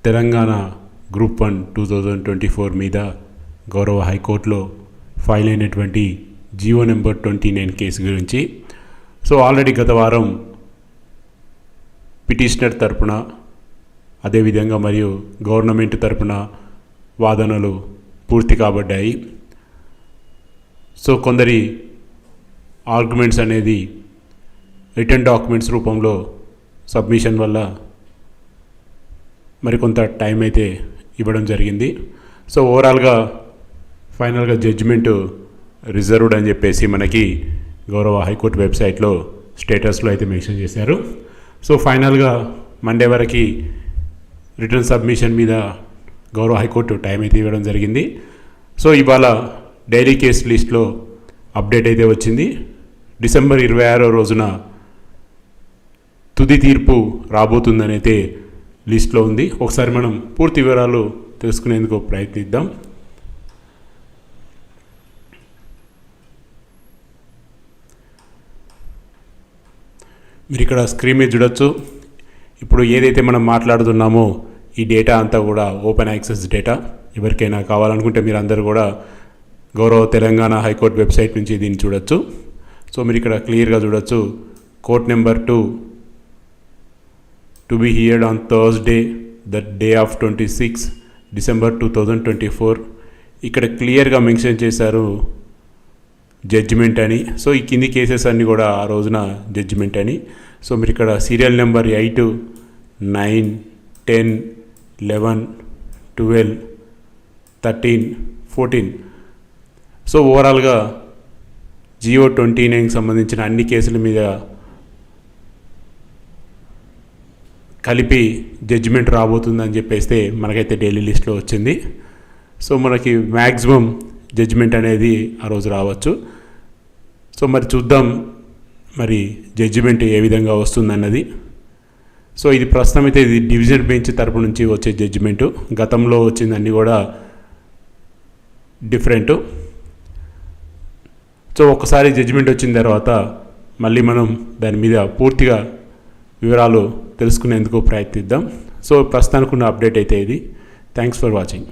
Telangana group 1 2024 మీద గౌరవ హైకోర్టులో ఫైల్ అయినటువంటి జీవో నెంబర్ 29 కేసు గురించి. సో ఆల్రెడీ గత వారం పిటిషనర్ తరపున అదేవిధంగా మరియు గవర్నమెంట్ తరపున వాదనలు పూర్తి కాబడ్డాయి. సో కొందరి ఆర్గ్యుమెంట్స్ అనేది రిటర్న్ డాక్యుమెంట్స్ రూపంలో సబ్మిషన్ వల్ల మరికొంత టైం అయితే ఇవ్వడం జరిగింది. సో ఓవరాల్గా ఫైనల్గా జడ్జిమెంట్ రిజర్వ్డ్ అని చెప్పేసి మనకి గౌరవ హైకోర్టు వెబ్సైట్లో స్టేటస్లో అయితే మెన్షన్ చేశారు. సో ఫైనల్గా మండే వరకు రిటర్న్ సబ్మిషన్ మీద గౌరవ హైకోర్టు టైం అయితే ఇవ్వడం జరిగింది. సో ఇవాళ డైలీ కేస్ లిస్ట్లో అప్డేట్ అయితే వచ్చింది. డిసెంబర్ 26వ రోజున తుది తీర్పు రాబోతుందని అయితే లిస్ట్లో ఉంది. ఒకసారి మనం పూర్తి వివరాలు తెలుసుకునేందుకు ప్రయత్నిద్దాం. మీరు ఇక్కడ స్క్రీన్ మీద చూడొచ్చు. ఇప్పుడు ఏదైతే మనం మాట్లాడుతున్నామో ఈ డేటా అంతా కూడా ఓపెన్ యాక్సెస్ డేటా. ఎవరికైనా కావాలనుకుంటే మీరు అందరూ కూడా గౌరవ తెలంగాణ హైకోర్టు వెబ్సైట్ నుంచి దీన్ని చూడొచ్చు. సో మీరు ఇక్కడ క్లియర్గా చూడొచ్చు. Court number 2 to be heard on Thursday, the day of 26 December 2024. ఇక్కడ క్లియర్గా మెన్షన్ చేశారు జడ్జిమెంట్ అని. సో ఈ కింది కేసెస్ అన్నీ కూడా ఆ రోజున జడ్జిమెంట్ అని. సో మీరు ఇక్కడ సీరియల్ నెంబర్ 8, 9, 10, 11, 12, 13, 14. సో ఓవరాల్గా జియో 29కి సంబంధించిన అన్ని కేసుల మీద కలిపి జడ్జిమెంట్ రాబోతుందని చెప్పేస్తే మనకైతే డైలీ లిస్ట్లో వచ్చింది. సో మనకి మ్యాక్సిమం జడ్జిమెంట్ అనేది ఆ రోజు రావచ్చు. సో మరి చూద్దాం మరి జడ్జిమెంట్ ఏ విధంగా వస్తుందన్నది. సో ఇది ప్రస్తుతం అయితే ఇది డివిజన్ బెంచ్ తరపు నుంచి వచ్చే జడ్జిమెంటు. గతంలో వచ్చిందన్నీ కూడా డిఫరెంట్. సో ఒకసారి జడ్జిమెంట్ వచ్చిన తర్వాత మళ్ళీ మనం దాని మీద పూర్తిగా వివరాలు తెలుసుకునేందుకు ప్రయత్నిద్దాం. సో ప్రస్తుతానికి ఉన్న అప్డేట్ అయితే ఇది. Thanks for watching.